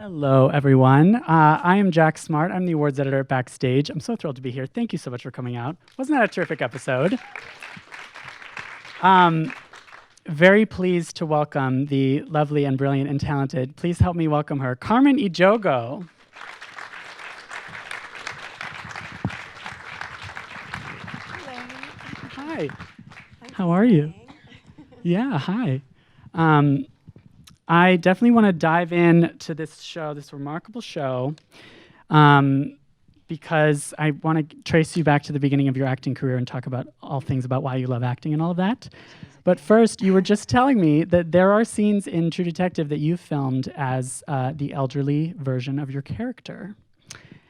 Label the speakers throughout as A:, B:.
A: Hello, everyone. I am Jack Smart. I'm the awards editor at Backstage. I'm so thrilled to be here. Thank you so much for coming out. Wasn't that a terrific episode? Very pleased to welcome the lovely and brilliant and talented, please help me welcome her, Carmen Ejogo.
B: Hello.
A: Hi. How are you? Yeah, hi. I definitely want to dive in to this show, this remarkable show, because I want to trace you back to the beginning of your acting career and talk about all things about why you love acting and all of that. But first, you were just telling me that there are scenes in True Detective that you filmed as the elderly version of your character.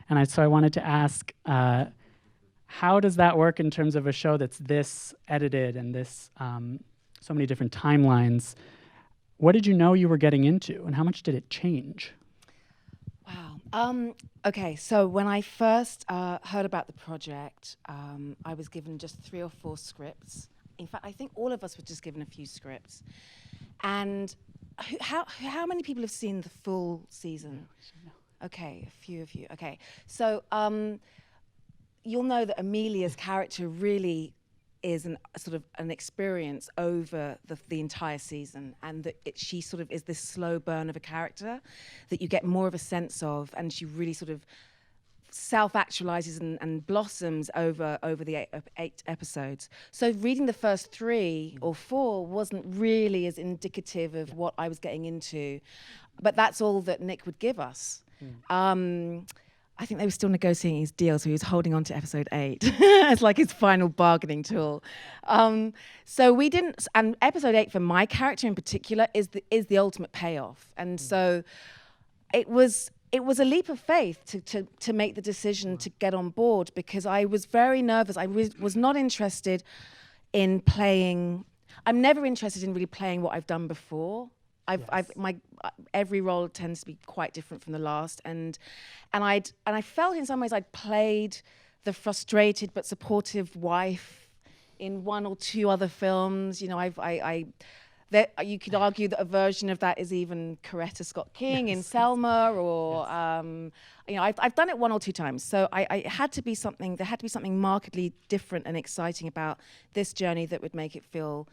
A: And so I wanted to ask, how does that work in terms of a show that's this edited and this so many different timelines? What did you know you were getting into, and how much did it change?
B: Wow. Okay, so when I first heard about the project, I was given just 3 or 4 scripts. In fact, I think all of us were just given a few scripts. And how many people have seen the full season? No. Okay, a few of you. Okay, so you'll know that Amelia's character really is an experience over the entire season, and that she sort of is this slow burn of a character that you get more of a sense of, and she really sort of self-actualizes and blossoms over the 8 episodes. So reading the first 3 or 4 wasn't really as indicative of what I was getting into, but that's all that Nick would give us. I think they were still negotiating his deal, so he was holding on to episode 8 as like his final bargaining tool. So we didn't, and episode 8 for my character in particular is the ultimate payoff. And so it was a leap of faith to make the decision to get on board, because I was very nervous. I was not interested in playing. I'm never interested in really playing what I've done before. Every role tends to be quite different from the last, and I felt in some ways I'd played the frustrated but supportive wife in 1 or 2 other films. You know, you could argue that a version of that is even Coretta Scott King in Selma, or you know, I've done it 1 or 2 times. So I had to be something. There had to be something markedly different and exciting about this journey that would make it feel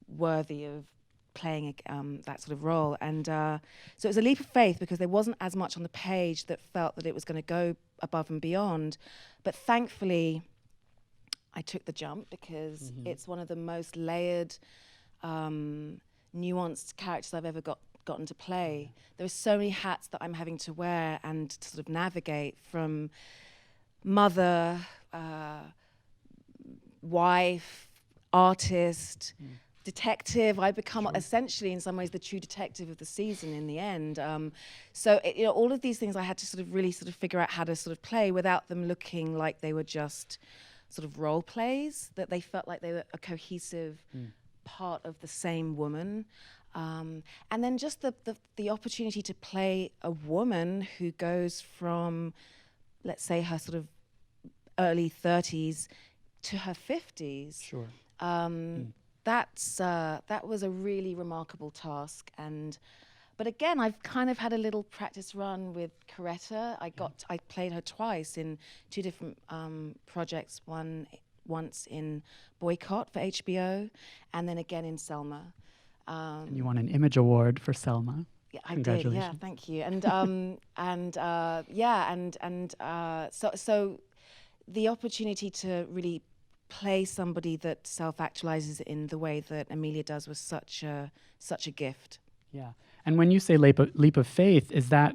B: worthy of playing that sort of role. And so it was a leap of faith, because there wasn't as much on the page that felt that it was going to go above and beyond. But thankfully, I took the jump, because it's one of the most layered, nuanced characters I've ever gotten to play. There are so many hats that I'm having to wear and to sort of navigate, from mother, wife, artist, detective. I become essentially, in some ways, the true detective of the season in the end. So you know, all of these things I had to sort of really sort of figure out how to sort of play without them looking like they were just sort of role plays, that they felt like they were a cohesive part of the same woman. And then just the opportunity to play a woman who goes from, let's say, her sort of early 30s to her 50s.
A: Sure.
B: That was a really remarkable task. But again, I've kind of had a little practice run with Coretta. I played her twice in 2 different projects. Once in Boycott for HBO, and then again in Selma.
A: And you won an Image Award for Selma.
B: Yeah, I did. Yeah, thank you. So the opportunity to really play somebody that self-actualizes in the way that Amelia does was such a gift.
A: Yeah. And when you say leap of faith, is that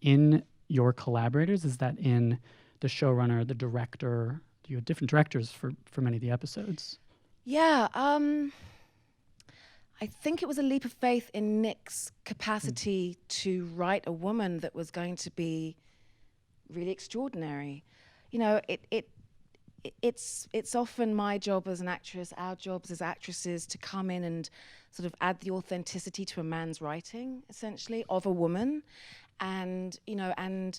A: in your collaborators? Is that in the showrunner, the director? You had different directors for many of the episodes.
B: Yeah. I think it was a leap of faith in Nick's capacity to write a woman that was going to be really extraordinary. You know, it's often my job as an actress, our jobs as actresses, to come in and sort of add the authenticity to a man's writing, essentially, of a woman. And, you know, and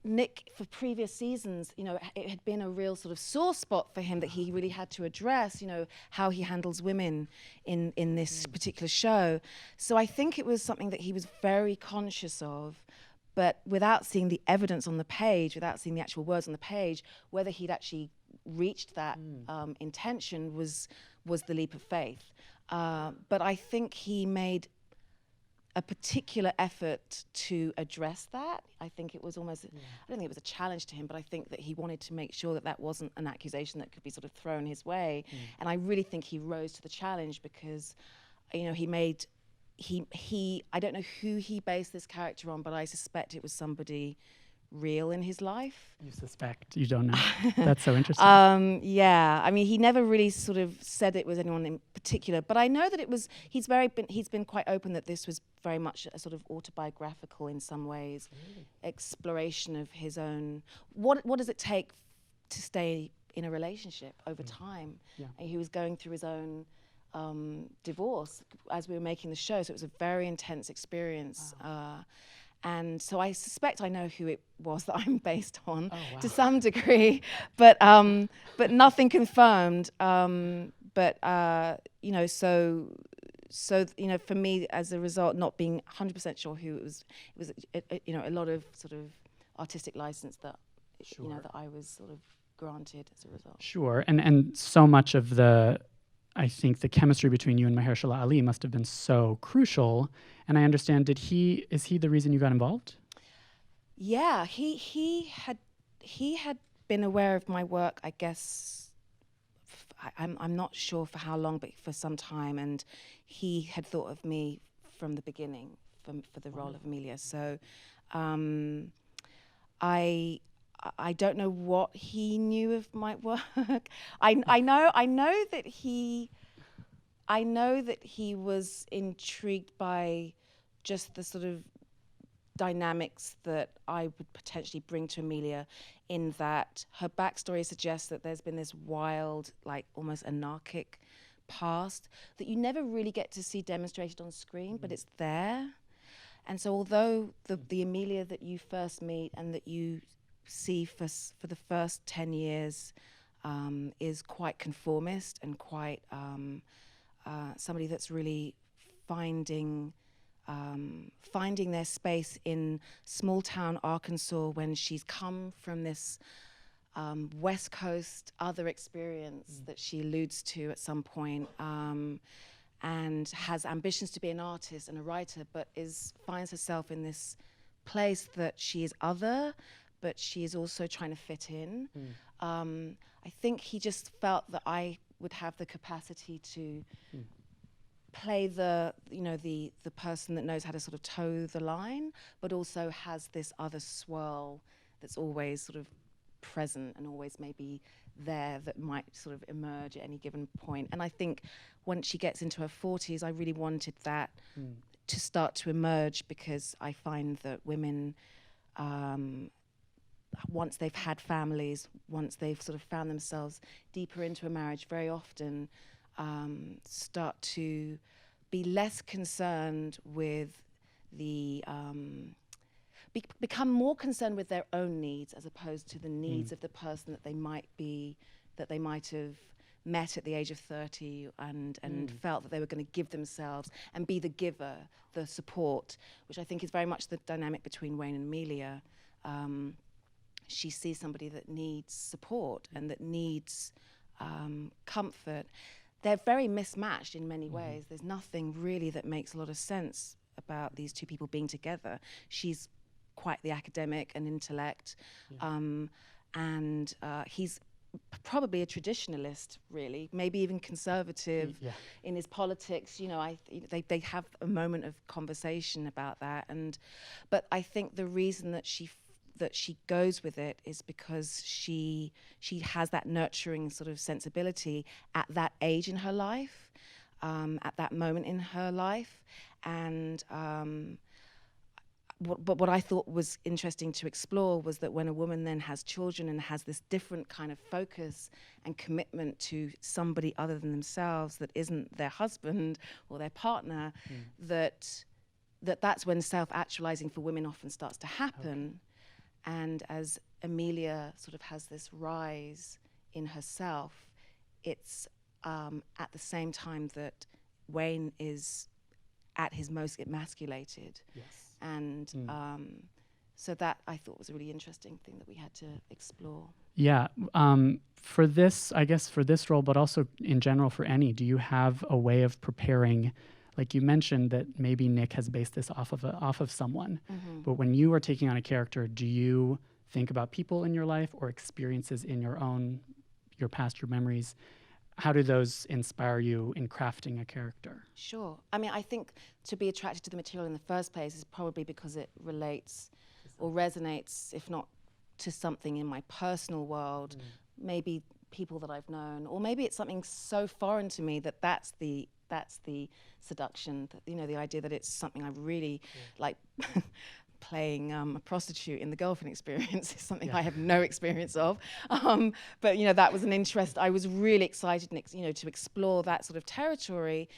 B: Nick, for previous seasons, you know, it had been a real sort of sore spot for him that he really had to address, you know, how he handles women in this particular show. So I think it was something that he was very conscious of, but without seeing the evidence on the page, without seeing the actual words on the page, whether he'd actually reached that intention was the leap of faith. But I think he made a particular effort to address that. I think it was almost, I don't think it was a challenge to him, but I think that he wanted to make sure that that wasn't an accusation that could be sort of thrown his way. And I really think he rose to the challenge because, you know, I don't know who he based this character on, but I suspect it was somebody real in his life.
A: You suspect, you don't know. That's so interesting.
B: Yeah, I mean, he never really sort of said it was anyone in particular, but I know that it was, he's been quite open that this was very much a sort of autobiographical in some ways, exploration of his own, what does it take to stay in a relationship over time? And he was going through his own divorce as we were making the show, so it was a very intense experience. And so I suspect I know who it was that I'm based on to some degree, but nothing confirmed. You know, so you know, for me, as a result, not being 100% sure who it was you know, a lot of sort of artistic license that you know that I was sort of granted as a result.
A: Sure, and so much of I think the chemistry between you and Mahershala Ali must have been so crucial. And I understand, is he the reason you got involved?
B: Yeah, he had been aware of my work, I guess. I'm not sure for how long, but for some time, and he had thought of me from the beginning for the role of Amelia. So, I don't know what he knew of my work. I know that he was intrigued by just the sort of dynamics that I would potentially bring to Amelia, in that her backstory suggests that there's been this wild, like almost anarchic past that you never really get to see demonstrated on screen, but it's there. And so although the Amelia that you first meet and that you see for the first 10 years is quite conformist and quite somebody that's really finding their space in small town Arkansas when she's come from this West Coast other experience that she alludes to at some point, and has ambitions to be an artist and a writer, but finds herself in this place that she is other, but she is also trying to fit in. I think he just felt that I would have the capacity to play the person that knows how to sort of toe the line, but also has this other swirl that's always sort of present and always maybe there, that might sort of emerge at any given point. And I think once she gets into her 40s, I really wanted that to start to emerge, because I find that women, once they've had families, once they've sort of found themselves deeper into a marriage, very often start to be less concerned with become more concerned with their own needs as opposed to the needs of the person that they might have met at the age of 30 and felt that they were going to give themselves and be the giver, the support, which I think is very much the dynamic between Wayne and Amelia. She sees somebody that needs support and that needs comfort. They're very mismatched in many ways. There's nothing really that makes a lot of sense about these two people being together. She's quite the academic and intellect, and he's probably a traditionalist, really, maybe even conservative in his politics. You know, they have a moment of conversation about that, but I think the reason that she goes with it is because she has that nurturing sort of sensibility at that age in her life, at that moment in her life, and what I thought was interesting to explore was that when a woman then has children and has this different kind of focus and commitment to somebody other than themselves that isn't their husband or their partner, that's when self-actualizing for women often starts to happen. And as Amelia sort of has this rise in herself, it's at the same time that Wayne is at his most emasculated.
A: Yes.
B: And so that I thought was a really interesting thing that we had to explore.
A: Yeah. For this, I guess for this role, but also in general for any, do you have a way of preparing? Like you mentioned that maybe Nick has based this off of someone, but when you are taking on a character, do you think about people in your life or experiences in your past, your memories? How do those inspire you in crafting a character?
B: Sure. I mean, I think to be attracted to the material in the first place is probably because it relates or resonates, if not to something in my personal world, maybe people that I've known, or maybe it's something so foreign to me that that's the seduction, that, you know, the idea that it's something I really like. Playing a prostitute in The Girlfriend Experience is something I have no experience of, but you know, that was an interest. I was really excited, you know, to explore that sort of territory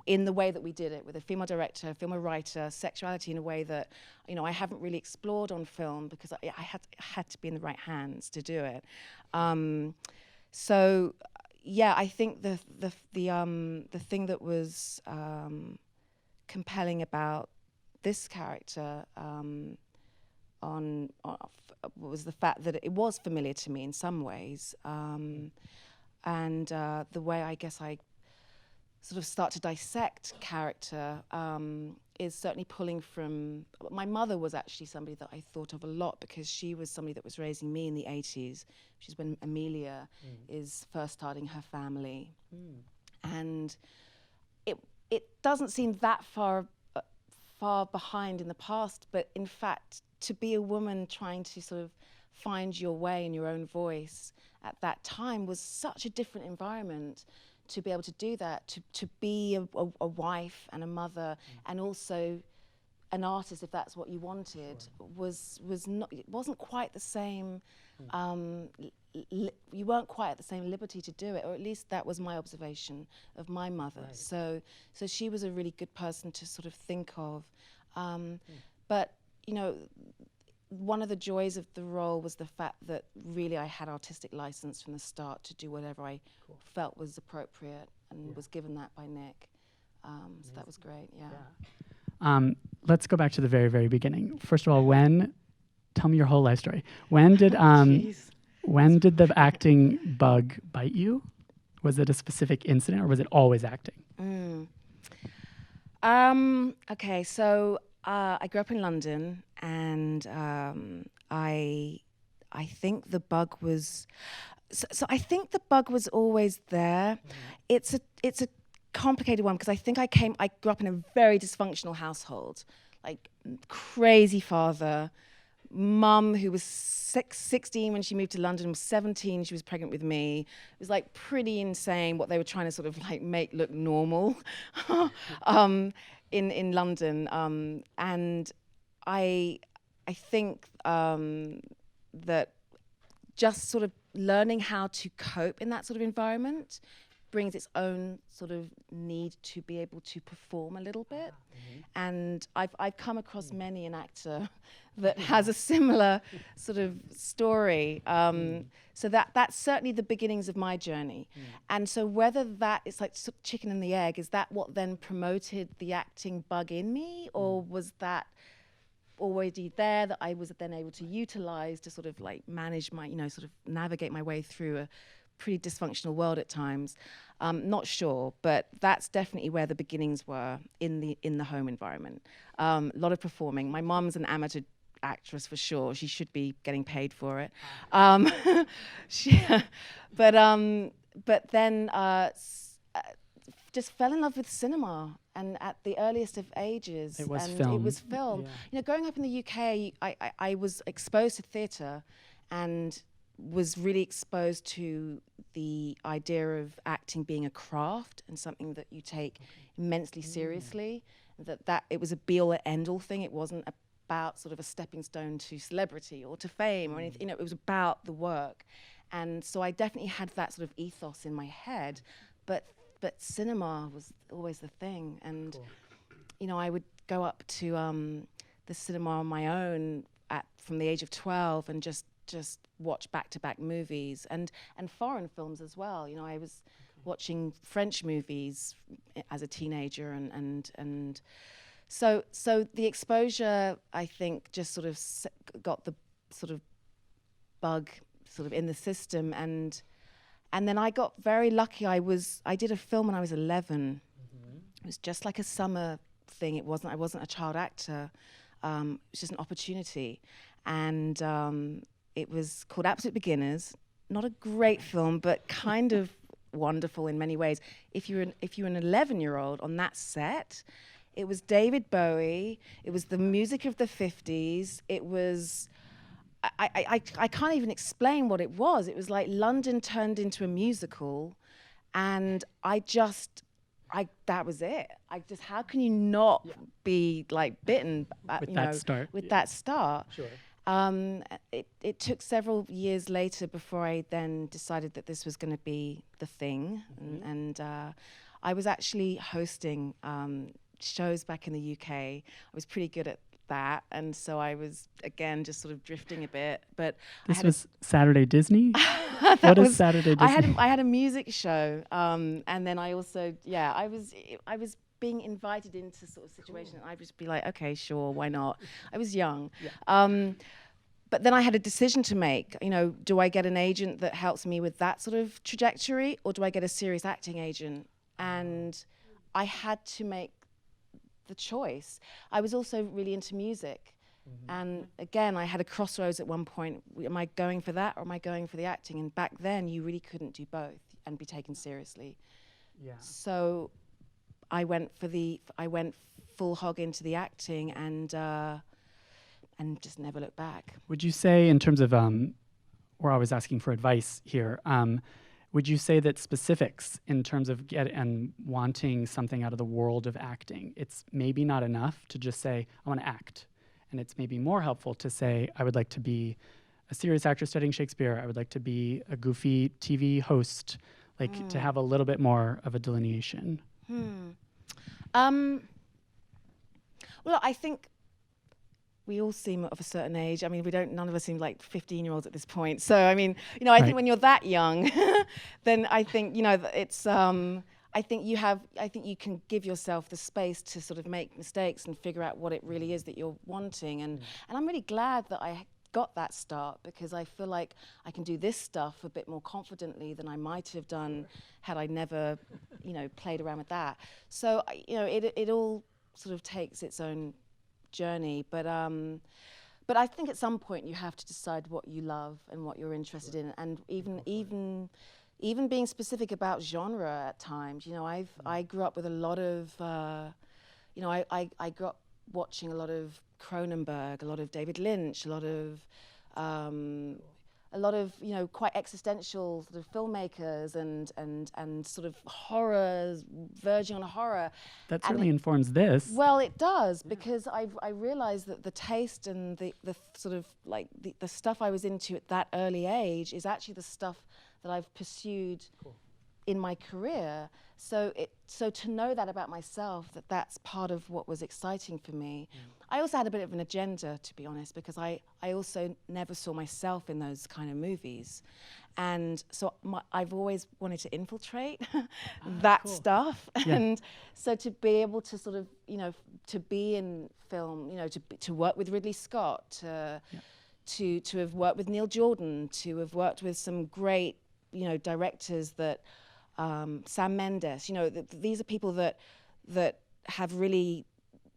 B: in the way that we did it, with a female director, female writer, sexuality in a way that, you know, I haven't really explored on film because I had to be in the right hands to do it. So yeah, I think the thing that was compelling about this character was the fact that it was familiar to me in some ways, and the way I guess I sort of start to dissect character is certainly pulling from. My mother was actually somebody that I thought of a lot because she was somebody that was raising me in the 80s, which is when Amelia is first starting her family, and it doesn't seem that far behind in the past, but in fact, to be a woman trying to sort of find your way and your own voice at that time was such a different environment. To be able to do that, to be a wife and a mother, and also an artist, if that's what you wanted, was not. It wasn't quite the same. You weren't quite at the same liberty to do it, or at least that was my observation of my mother. Right. So she was a really good person to sort of think of. But you know, one of the joys of the role was the fact that really I had artistic license from the start to do whatever I felt was appropriate, and was given that by Nick. So that was great. Yeah.
A: Let's go back to the very, very beginning. First of all, tell me your whole life story. When did the acting bug bite you? Was it a specific incident, or was it always acting?
B: Okay, so I grew up in London, and I think the bug was. So I think the bug was always there. It's a complicated one because I think I grew up in a very dysfunctional household, like crazy father. Mum, who was 16 when she moved to London, was 17, she was pregnant with me. It was like pretty insane what they were trying to sort of like make look normal in London. And I think that just sort of learning how to cope in that sort of environment brings its own sort of need to be able to perform a little bit. And I've come across many an actor that has a similar sort of story. So that's certainly the beginnings of my journey. And so whether that is like chicken and the egg, is that what then promoted the acting bug in me, or was that already there that I was then able to utilize to sort of like manage my, you know, sort of navigate my way through a pretty dysfunctional world at times? Not sure, but that's definitely where the beginnings were in the home environment. A lot of performing. My mom's an amateur actress for sure. She should be getting paid for it. But then just fell in love with cinema, and at the earliest of ages.
A: It was
B: film.
A: Yeah.
B: You know, growing up in the UK, I was exposed to theatre, and was really exposed to the idea of acting being a craft and something that you take immensely seriously. That it was a be-all and end-all thing. It wasn't about sort of a stepping stone to celebrity or to fame or anything. You know, it was about the work. And so I definitely had that sort of ethos in my head, but cinema was always the thing. And you know, I would go up to the cinema on my own from the age of 12 and just watch back-to-back movies and foreign films as well. You know, I was watching French movies as a teenager, and so the exposure, I think, just sort of got the sort of bug sort of in the system, and then I got very lucky. I did a film when I was 11. It was just like a summer thing. I wasn't a child actor. It was just an opportunity, and it was called Absolute Beginners. Not a great film, but kind of wonderful in many ways. If you're an 11-year-old on that set, it was David Bowie. It was the music of the 50s. It was. I can't even explain what it was. It was like London turned into a musical, and that was it. How can you not be like bitten
A: with that start?
B: With that start.
A: Sure.
B: It took several years later before I then decided that this was going to be the thing, and I was actually hosting shows back in the UK. I was pretty good at that, and so I was again just sort of drifting a bit. But
A: this was Saturday Disney. What is Saturday Disney?
B: I had a music show, and then I also I was being invited into sort of situation, and I'd just be like, okay, sure, why not? I was young. But then I had a decision to make. You know, do I get an agent that helps me with that sort of trajectory, or do I get a serious acting agent? And I had to make the choice. I was also really into music. And again, I had a crossroads at one point. Am I going for that, or am I going for the acting? And back then, you really couldn't do both and be taken seriously.
A: Yeah.
B: So I went full hog into the acting, and just never looked back.
A: Would you say, in terms of, we're always asking for advice here, would you say that specifics in terms of wanting something out of the world of acting, it's maybe not enough to just say, I want to act. And it's maybe more helpful to say, I would like to be a serious actor studying Shakespeare. I would like to be a goofy TV host, like to have a little bit more of a delineation.
B: Well, I think we all seem of a certain age. I mean, none of us seem like 15-year-olds at this point. So, I mean, you know, I think when you're that young, then I think, you know, it's, I think you can give yourself the space to sort of make mistakes and figure out what it really is that you're wanting. And I'm really glad that I got that start, because I feel like I can do this stuff a bit more confidently than I might have done had I never, you know, played around with that. So, you know, it all sort of takes its own journey, but I think at some point you have to decide what you love and what you're interested in, and even being specific about genre at times. You know, I grew up with a lot of, you know, I grew up watching a lot of Cronenberg, a lot of David Lynch, a lot of you know, quite existential sort of filmmakers and sort of horror, verging on horror.
A: That certainly informs this.
B: Well, it does, because I realized that the taste and the sort of like the stuff I was into at that early age is actually the stuff that I've pursued in my career. So to know that about myself, that's part of what was exciting for me. I also had a bit of an agenda, to be honest, because I also never saw myself in those kind of movies. And so I've always wanted to infiltrate that stuff.
A: Yeah.
B: And so to be able to sort of, you know, to be in film, you know, to work with Ridley Scott, to have worked with Neil Jordan, to have worked with some great, you know, directors that, Sam Mendes, you know, these are people that have really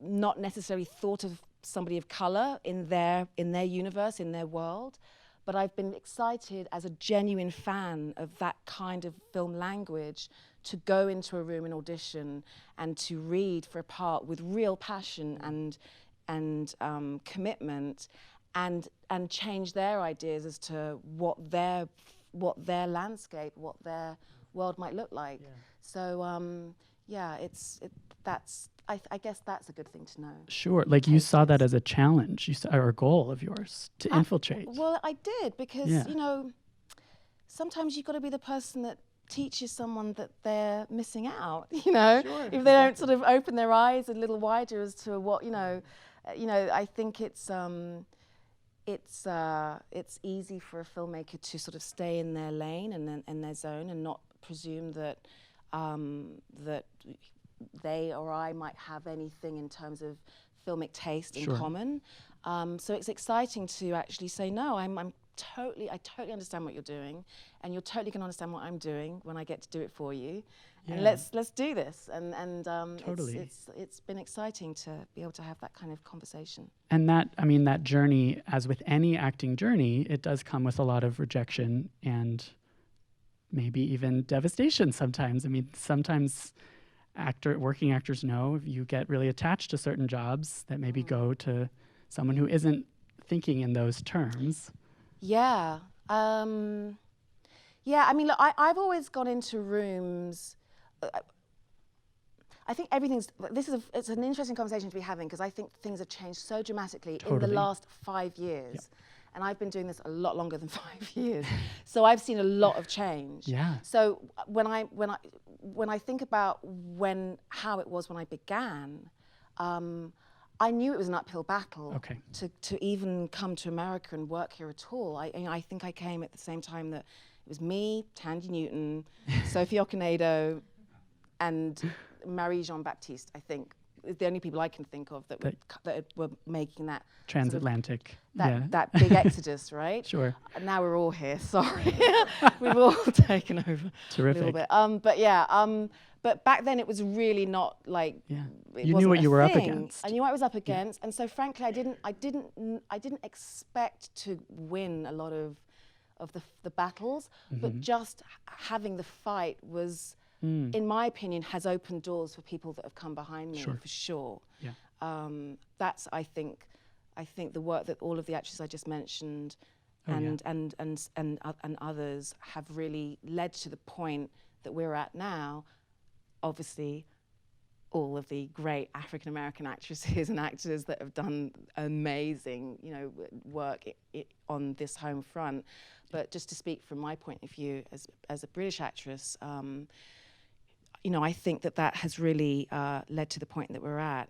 B: not necessarily thought of somebody of color in their universe, in their world. But I've been excited as a genuine fan of that kind of film language to go into a room and audition and to read for a part with real passion and commitment, and change their ideas as to what their landscape, what their world might look like. Yeah. So I guess that's a good thing to know.
A: Sure, like you saw that as a challenge, or a goal of yours to infiltrate.
B: Well, I did, because you know, sometimes you've got to be the person that teaches someone that they're missing out. You know, if they don't sort of open their eyes a little wider as to what, you know, I think it's it's easy for a filmmaker to sort of stay in their lane and then in their zone and not presume that that they or I might have anything in terms of filmic taste in common. So it's exciting to actually say, no, I totally understand what you're doing, and you're totally going to understand what I'm doing when I get to do it for you. And let's do this. And
A: Totally.
B: it's been exciting to be able to have that kind of conversation.
A: And that, I mean, that journey, as with any acting journey, it does come with a lot of rejection and maybe even devastation sometimes. I mean, sometimes working actors know you get really attached to certain jobs that maybe go to someone who isn't thinking in those terms.
B: Yeah. I mean, look, I've always gone into rooms. I think it's an interesting conversation to be having, because I think things have changed so dramatically in the last 5 years.
A: Yep.
B: And I've been doing this a lot longer than 5 years. So I've seen a lot of change.
A: Yeah.
B: So when I think about how it was when I began, I knew it was an uphill battle to even come to America and work here at all. I think I came at the same time that it was me, Tandy Newton, Sophie Okonedo, and Marie Jean-Baptiste, I think. The only people I can think of that were making that
A: transatlantic,
B: that big exodus, right?
A: Sure.
B: And now we're all here. Sorry, we've all taken over.
A: Terrific.
B: A little bit. But back then it was really not like.
A: Yeah. You knew what you were up against.
B: I knew what I was up against, and so frankly, I didn't expect to win a lot of the battles, but just having the fight was. In my opinion, has opened doors for people that have come behind me, for sure.
A: Yeah.
B: That's I think the work that all of the actors I just mentioned, and others have really led to the point that we're at now. Obviously, all of the great African American actresses and actors that have done amazing, work on this home front. But just to speak from my point of view as a British actress. I think that has really led to the point that we're at.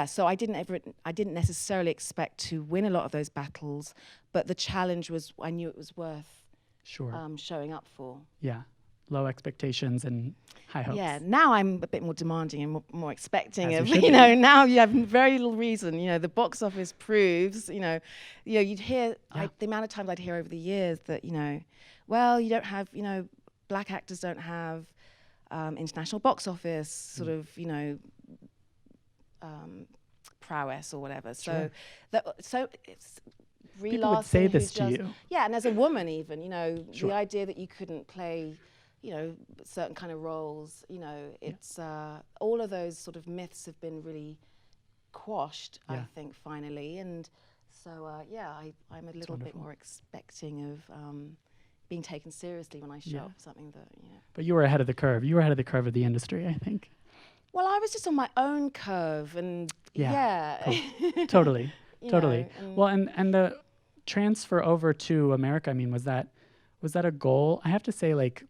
B: So I didn't necessarily expect to win a lot of those battles, but the challenge was, I knew it was worth showing up for.
A: Yeah, low expectations and high hopes.
B: Yeah, now I'm a bit more demanding and more expecting of, now you have very little reason, the box office proves, you'd hear, the amount of times I'd hear over the years that, well, you don't have, black actors don't have international box office sort of, prowess or whatever.
A: Sure.
B: So it's
A: people would say this to you.
B: Yeah, and as a woman even, the idea that you couldn't play, certain kind of roles, it's all of those sort of myths have been really quashed, I think, finally. And so, I'm a little bit more expecting of being taken seriously when I show up for something that,
A: But you were ahead of the curve. You were ahead of the curve of the industry, I think.
B: Well, I was just on my own curve, and
A: Totally. Well, and the transfer over to America, I mean, was that a goal? I have to say, like,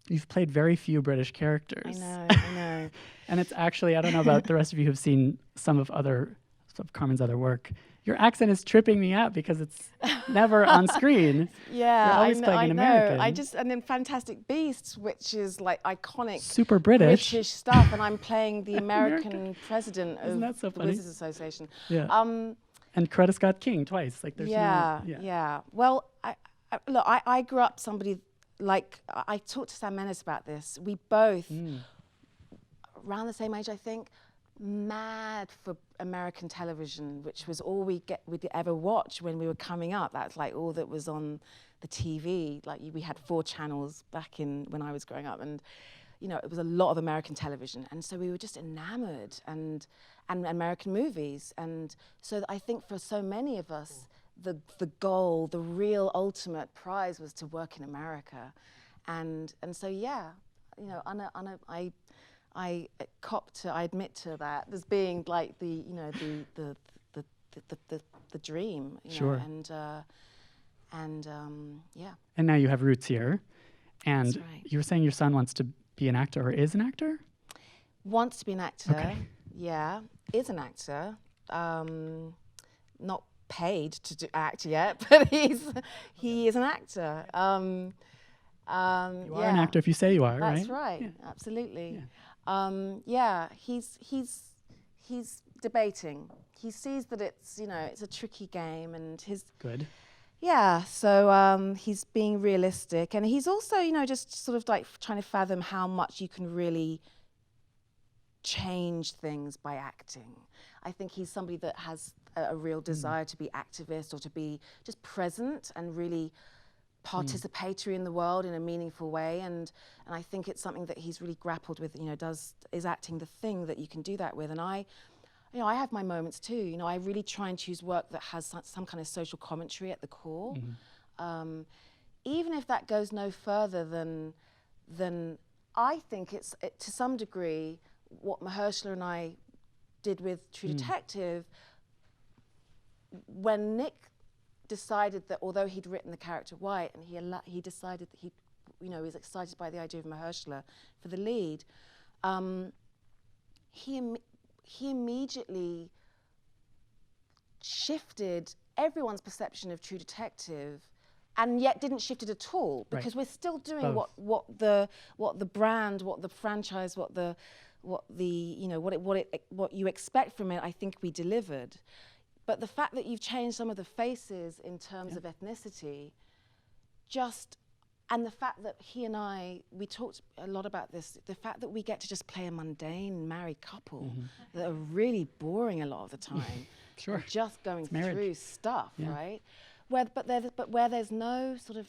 A: you've played very few British characters.
B: I know.
A: And it's actually, I don't know about the rest of you who've seen some of Carmen's other work. Your accent is tripping me out because it's never on screen.
B: Yeah,
A: you're always playing an American.
B: And then Fantastic Beasts, which is like iconic,
A: super British
B: stuff, and I'm playing the American president of
A: so
B: the Wizards Association.
A: Yeah. And Coretta Scott King twice. Like there's
B: Well, I grew up somebody like I talked to Sam Mendes about this. We both around the same age, I think. Mad for American television, which was all we'd ever watch when we were coming up. That's like all that was on the TV. Like we had 4 channels back when I was growing up, and it was a lot of American television, and so we were just enamored and American movies. And so I think for so many of us, the goal, the real ultimate prize, was to work in America, and so I admit to that as being like the dream,
A: sure.
B: And
A: And now you have roots here, and
B: That's right.
A: you were saying your son wants to be an actor or is an actor?
B: Wants to be an actor.
A: Okay.
B: Yeah, is an actor. Not paid to act yet, but he is an actor.
A: You are an actor if you say you are, right?
B: That's right.
A: Yeah.
B: Absolutely. He's debating. He sees that it's a tricky game, and
A: Good.
B: yeah. So he's being realistic, and he's also just sort of like trying to fathom how much you can really change things by acting. I think he's somebody that has a real desire to be activist or to be just present and really participatory in the world in a meaningful way, and I think it's something that he's really grappled with. Is acting the thing that you can do that with? And I have my moments too. I really try and choose work that has some kind of social commentary at the core, even if that goes no further than I think it's to some degree what Mahershala and I did with True Detective, when Nick decided that although he'd written the character White and he decided that he was excited by the idea of Mahershala for the lead, he immediately shifted everyone's perception of True Detective, and yet didn't shift it at all, because we're still doing what the brand, what the franchise, what you expect from it. I think we delivered. But the fact that you've changed some of the faces in terms of ethnicity, and the fact that he and we talked a lot about this, the fact that we get to just play a mundane married couple that are really boring a lot of the time,
A: Sure,
B: just going through stuff, right? But where there's no sort of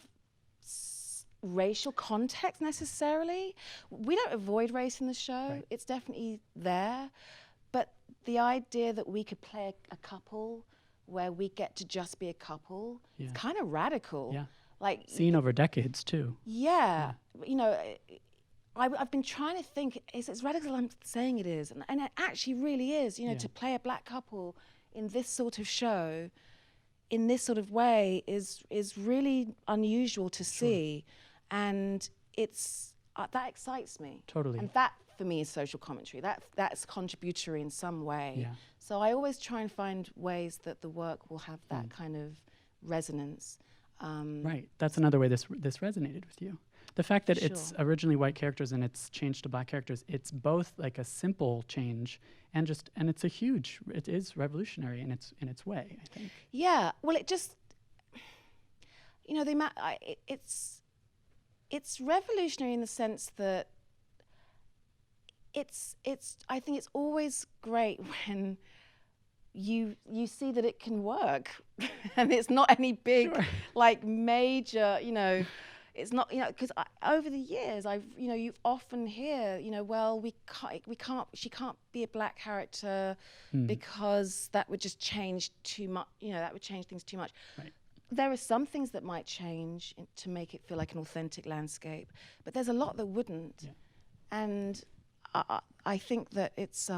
B: racial context necessarily. We don't avoid race in the show. Right. It's definitely there. But the idea that we could play a couple where we get to just be a couple, it's kind of radical.
A: Yeah.
B: Like
A: seen over decades too.
B: Yeah. I've been trying to think, is it as radical as I'm saying it is? And it actually really is, to play a black couple in this sort of show, in this sort of way, is really unusual to see. And it's that excites me.
A: Totally.
B: And that, for me, is social commentary. That's contributory in some way.
A: Yeah.
B: So I always try and find ways that the work will have that kind of resonance.
A: Right. That's another way this resonated with you. The fact that it's originally white characters and it's changed to black characters, it's both like a simple change and it's it is revolutionary in its way, I think.
B: Yeah. Well, it just, it's revolutionary in the sense that I think it's always great when you see that it can work and it's not any big like major, it's not, because over the years you often hear, well, she can't be a black character because that would just change too much, that would change things too much.
A: Right.
B: There are some things that might change to make it feel like an authentic landscape, but there's a lot that wouldn't. Yeah. And I think that it's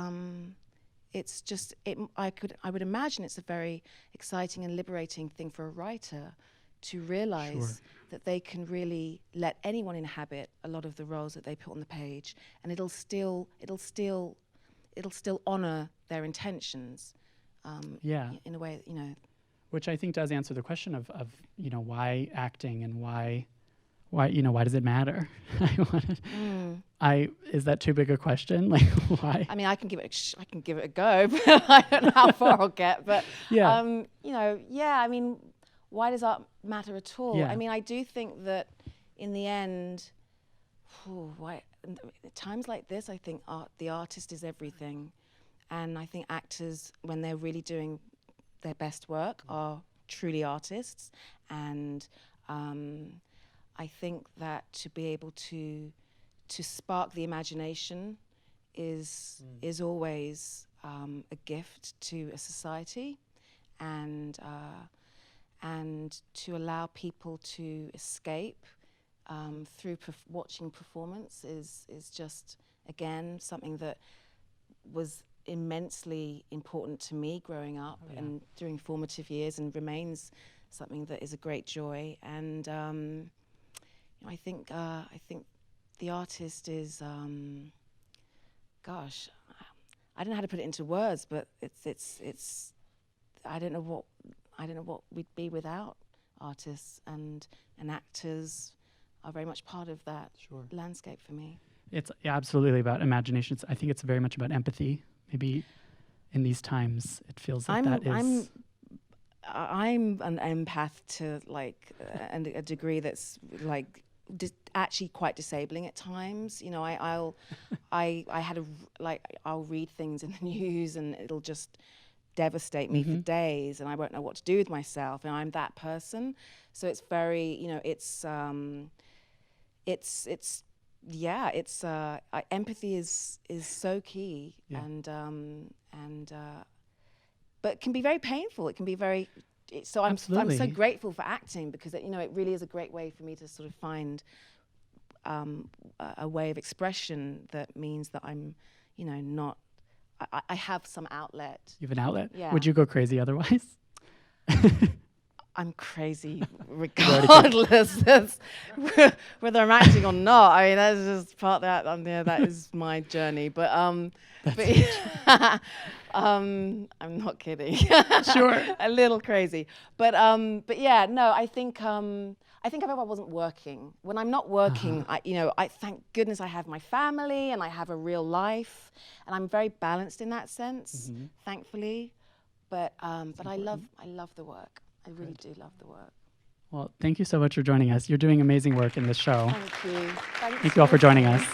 B: just, I would imagine it's a very exciting and liberating thing for a writer to realize that they can really let anyone inhabit a lot of the roles that they put on the page, and it'll still honor their intentions. In a way,
A: Which I think does answer the question of why acting and why does it matter? Is that too big a question? Like, why?
B: I mean, I can give it a go, but I don't know how far I'll get. But I mean, why does art matter at all?
A: Yeah.
B: I mean, I do think that in the end, times like this, I think the artist is everything, and I think actors, when they're really doing their best work, are truly artists, and I think that to be able to spark the imagination is always a gift to a society, and to allow people to escape through watching performance is just, again, something that was immensely important to me growing up and during formative years, and remains something that is a great joy. And I think the artist is, gosh, I don't know how to put it into words, but it's I don't know I don't know what we'd be without artists, and actors are very much part of that landscape for me.
A: It's absolutely about imagination. I think it's very much about empathy. Maybe in these times, it feels like that is.
B: I'm an empath to like and a degree that's like actually quite disabling at times. You know, I'll read things in the news and it'll just devastate me for days, and I won't know what to do with myself. And I'm that person, so it's very, you know, empathy is so key, but it can be very painful. It can be very. So I'm so grateful for acting, because it really is a great way for me to sort of find a way of expression that means that I'm, not. I have some outlet. You have an outlet? Yeah. Would you go crazy otherwise? I'm crazy regardless whether I'm acting or not. I mean, that's just part of that. That is my journey. But I'm not kidding. Sure. A little crazy. But yeah, no, I think if I wasn't working, when I'm not working, I thank goodness I have my family and I have a real life, and I'm very balanced in that sense, thankfully. But I love the work. I really do love the work. Well, thank you so much for joining us. You're doing amazing work in this show. Thank you. Thank you all for joining us.